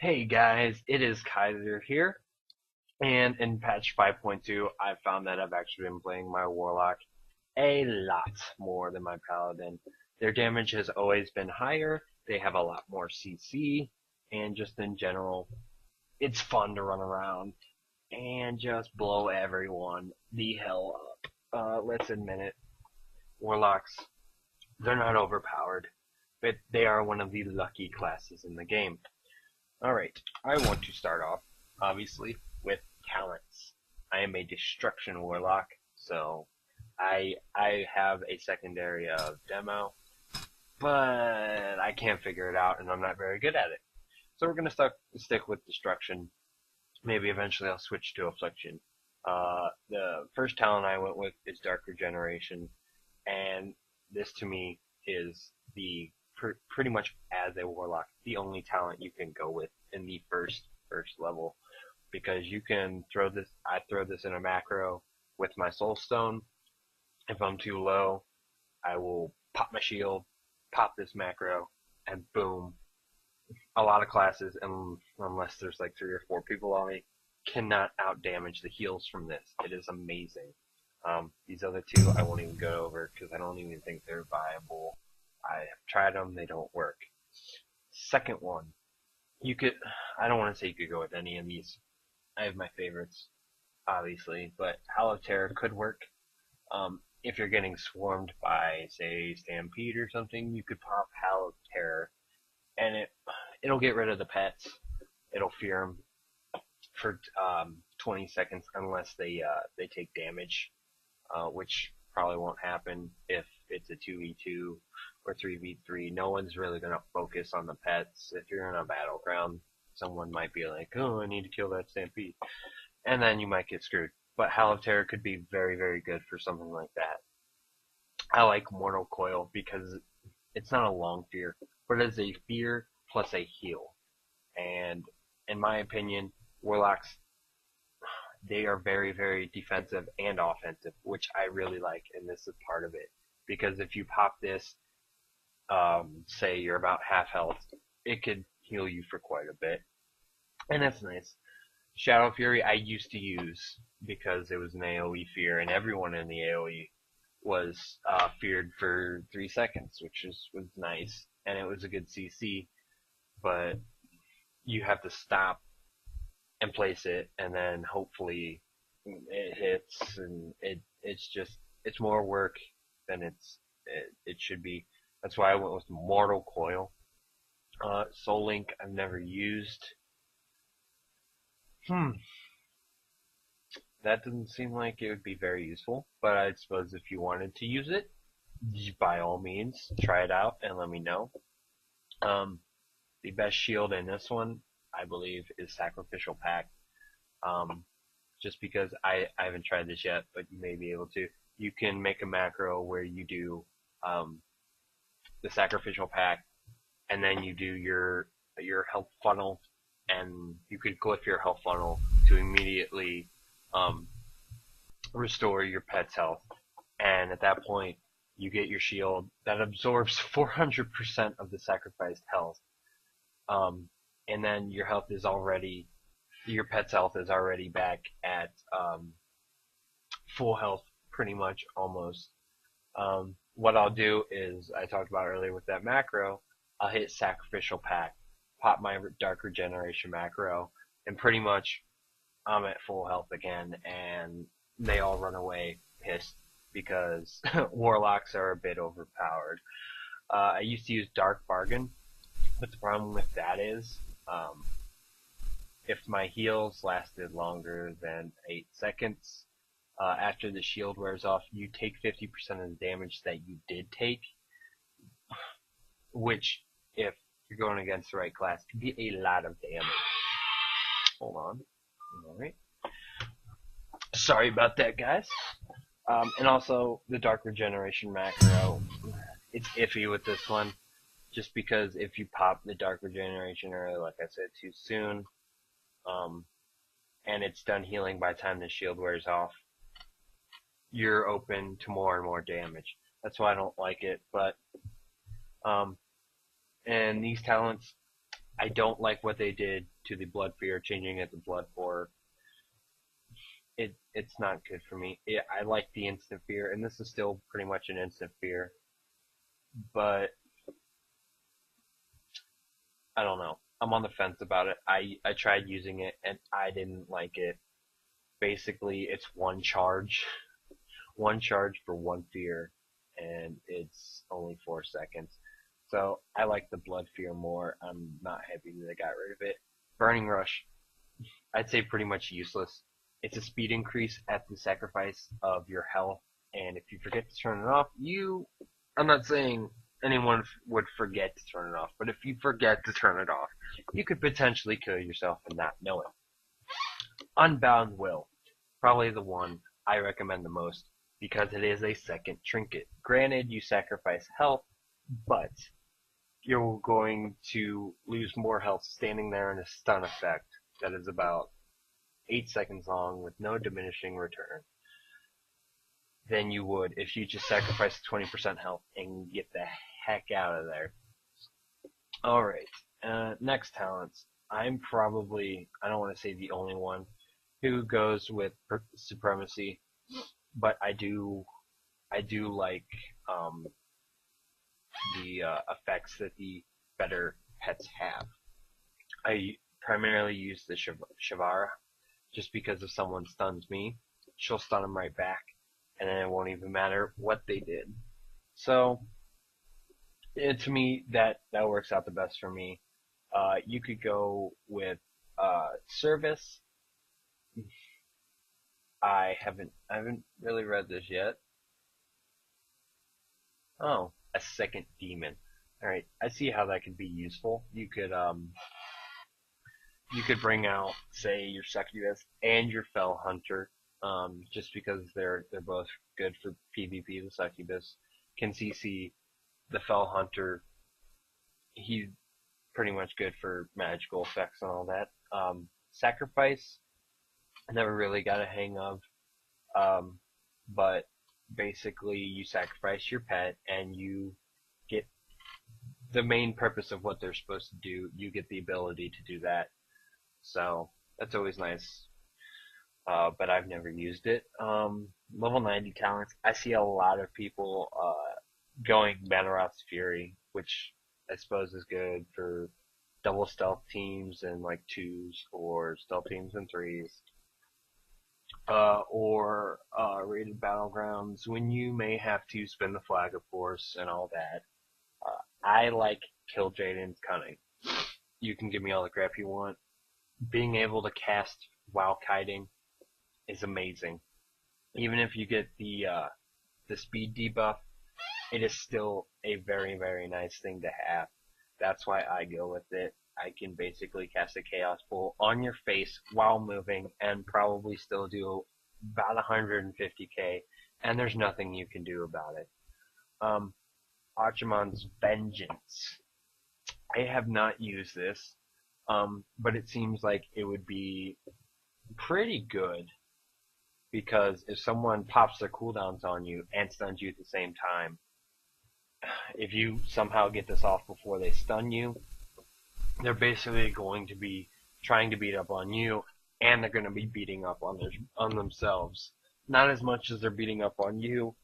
Hey guys, it is Kaiser here, and in patch 5.2, I found that I've actually been playing my Warlock a lot more than my Paladin. Their damage has always been higher, they have a lot more CC, and just in general, it's fun to run around and just blow everyone the hell up. Let's admit it, Warlocks, they're not overpowered, but they are one of the lucky classes in the game. Alright, I want to start off, obviously, with talents. I am a destruction warlock, so I have a secondary of demo, but I can't figure it out and I'm not very good at it. So we're gonna stick with destruction. Maybe eventually I'll switch to affliction. The first talent I went with is dark regeneration, and this to me is the pretty much as a warlock the only talent you can go with in the first level, because you can throw this. I throw this in a macro with my soul stone. If I'm too low, I will pop my shield, pop this macro, and boom. A lot of classes, and unless there's like 3 or 4 people on me, cannot out damage the heals from this. It is amazing. These other two I won't even go over because I don't even think they're viable. I have tried them, they don't work. Second one, I don't want to say you could go with any of these. I have my favorites, obviously, but Howl of Terror could work. If you're getting swarmed by, say, Stampede or something, you could pop Howl of Terror, and it'll get rid of the pets. It'll fear them for 20 seconds unless they take damage, which probably won't happen if it's a 2v2 or 3v3. No one's really going to focus on the pets. If you're in a battleground, someone might be like, oh, I need to kill that Stampede, and then you might get screwed. But Howl of Terror could be very, very good for something like that. I like Mortal Coil because it's not a long fear, but it's a fear plus a heal. And in my opinion, Warlocks, they are very, very defensive and offensive, which I really like, and this is part of it. Because if you pop this, say you're about half health, it could heal you for quite a bit. And that's nice. Shadow Fury I used to use because it was an AoE fear, and everyone in the AoE was feared for 3 seconds, which was nice, and it was a good CC, but you have to stop and place it, and then hopefully it hits, and it's more work than it should be. That's why I went with Mortal Coil. Soul Link I've never used. That doesn't seem like it would be very useful, but I suppose if you wanted to use it, by all means, try it out and let me know. The best shield in this one, I believe, is Sacrificial Pact. Just because I haven't tried this yet, but you may be able to. You can make a macro where you do the Sacrificial Pact, and then you do your health funnel, and you could glyph your health funnel to immediately restore your pet's health. And at that point, you get your shield that absorbs 400% of the sacrificed health. And then your pet's health is already back at full health, pretty much, almost. What I'll do is, I talked about earlier with that macro, I'll hit Sacrificial Pact, pop my Dark Regeneration macro, and pretty much I'm at full health again, and they all run away pissed because Warlocks are a bit overpowered. I used to use Dark Bargain, but the problem with that is, if my heals lasted longer than 8 seconds, after the shield wears off, you take 50% of the damage that you did take, which, if you're going against the right class, could be a lot of damage. Hold on. Alright. Sorry about that, guys. And also, the Dark Regeneration macro, it's iffy with this one, just because if you pop the Dark Regeneration early, like I said, too soon, and it's done healing by the time the shield wears off, you're open to more and more damage. That's why I don't like it, but and these talents, I don't like what they did to the Blood Fear, changing it to Blood 4. It's not good for me. I like the instant fear, and this is still pretty much an instant fear, but I don't know. I'm on the fence about it. I tried using it and I didn't like it. Basically, it's one charge for one fear, and it's only 4 seconds. So I like the Blood Fear more. I'm not happy that I got rid of it. Burning Rush, I'd say pretty much useless. It's a speed increase at the sacrifice of your health, and if you forget to turn it off, I'm not saying anyone would forget to turn it off, but if you forget to turn it off, you could potentially kill yourself and not know it. Unbound Will, probably the one I recommend the most, because it is a second trinket. Granted, you sacrifice health, but you're going to lose more health standing there in a stun effect that is about 8 seconds long with no diminishing return than you would if you just sacrifice 20% health and get the heck out of there. Alright, next talents. I'm probably, I don't want to say the only one who goes with Supremacy, but I do like the effects that the better pets have. I primarily use the Shavara, just because if someone stuns me, she'll stun them right back, and then it won't even matter what they did. So, to me, that works out the best for me. You could go with Service. I haven't really read this yet. Oh, a second demon. Alright, I see how that could be useful. You could bring out, say, your Succubus and your Fell Hunter, just because they're both good for PvP. The Succubus can CC. The Fell Hunter, he's pretty much good for magical effects and all that. Sacrifice, I never really got a hang of, but basically you sacrifice your pet and you get the main purpose of what they're supposed to do. You get the ability to do that. So that's always nice, but I've never used it. Level 90 talents, I see a lot of people going Manaroth's Fury, which I suppose is good for double stealth teams and like 2s, or stealth teams and 3s, or rated battlegrounds when you may have to spin the flag, of course, and all that. I like Kill Jaden's Cunning. You can give me all the crap you want. Being able to cast while kiting is amazing. Even if you get the speed debuff, it is still a very, very nice thing to have. That's why I go with it. I can basically cast a Chaos Bolt on your face while moving and probably still do about 150k, and there's nothing you can do about it. Achamon's Vengeance. I have not used this, but it seems like it would be pretty good, because if someone pops their cooldowns on you and stuns you at the same time, if you somehow get this off before they stun you, they're basically going to be trying to beat up on you, and they're going to be beating up on themselves. Not as much as they're beating up on you,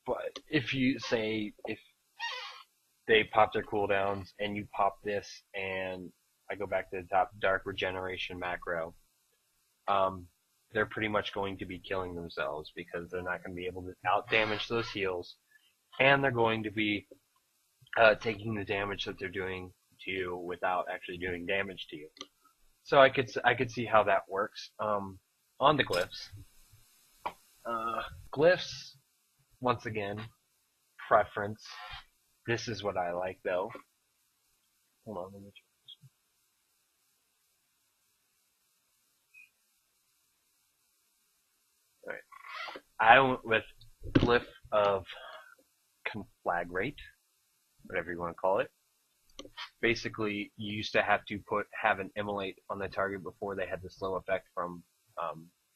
but if they pop their cooldowns and you pop this, and I go back to the top Dark Regeneration macro, they're pretty much going to be killing themselves, because they're not going to be able to out damage those heals, and they're going to be taking the damage that they're doing to you without actually doing damage to you. So I could see how that works. On the Glyphs. Glyphs, once again, preference. This is what I like, though. Hold on, let me check this one. Alright. I went with Glyph of Conflagrate, whatever you want to call it. Basically, you used to have to have an immolate on the target before they had the slow effect from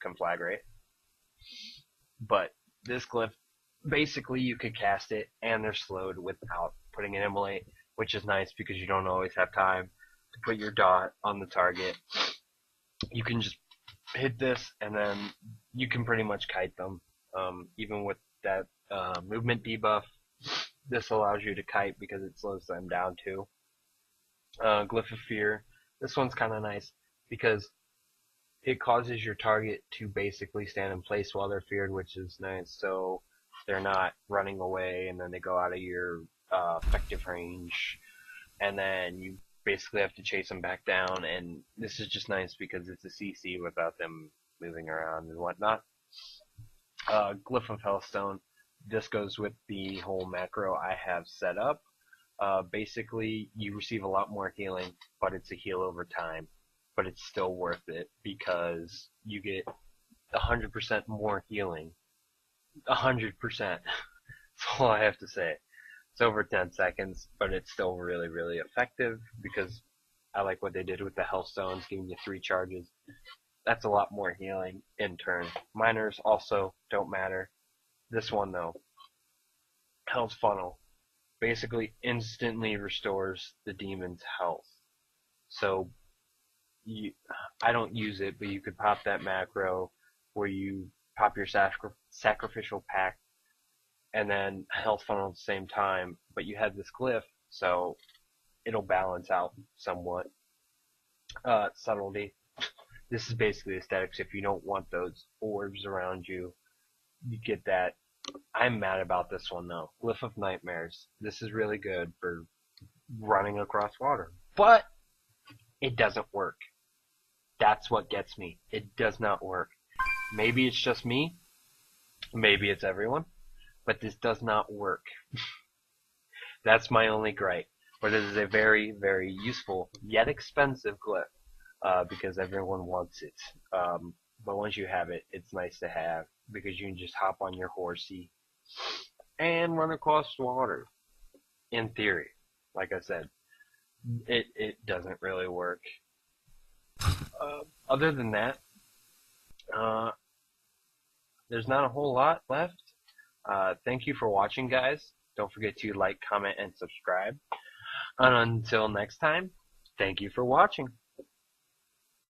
Conflagrate. But this Glyph, basically you could cast it and they're slowed without putting an immolate, which is nice because you don't always have time to put your dot on the target. You can just hit this, and then you can pretty much kite them. Even with that movement debuff, this allows you to kite because it slows them down too. Glyph of Fear. This one's kind of nice because it causes your target to basically stand in place while they're feared, which is nice. So they're not running away and then they go out of your effective range, and then you basically have to chase them back down. And this is just nice because it's a CC without them moving around and whatnot. Glyph of Hellstone. This goes with the whole macro I have set up. Basically, you receive a lot more healing, but it's a heal over time. But it's still worth it because you get 100% more healing. 100%. That's all I have to say. It's over 10 seconds, but it's still really, really effective because I like what they did with the Hellstones, giving you 3 charges. That's a lot more healing in turn. Minors also don't matter. This one though, Hell's Funnel, basically instantly restores the demon's health. So I don't use it, but you could pop that macro where you pop your sacrificial pact and then Health Funnel at the same time, but you have this glyph, so it'll balance out somewhat. Subtlety. This is basically aesthetics. If you don't want those orbs around you, you get that. I'm mad about this one though. Glyph of Nightmares. This is really good for running across water, but it doesn't work. That's what gets me. It does not work. Maybe it's just me. Maybe it's everyone. But this does not work. That's my only gripe. But it is a very, very useful, yet expensive glyph. Because everyone wants it. But once you have it, it's nice to have. Because you can just hop on your horsey and run across water. In theory. Like I said. It doesn't really work. Other than that, there's not a whole lot left. Thank you for watching, guys. Don't forget to like, comment, and subscribe. And until next time, thank you for watching.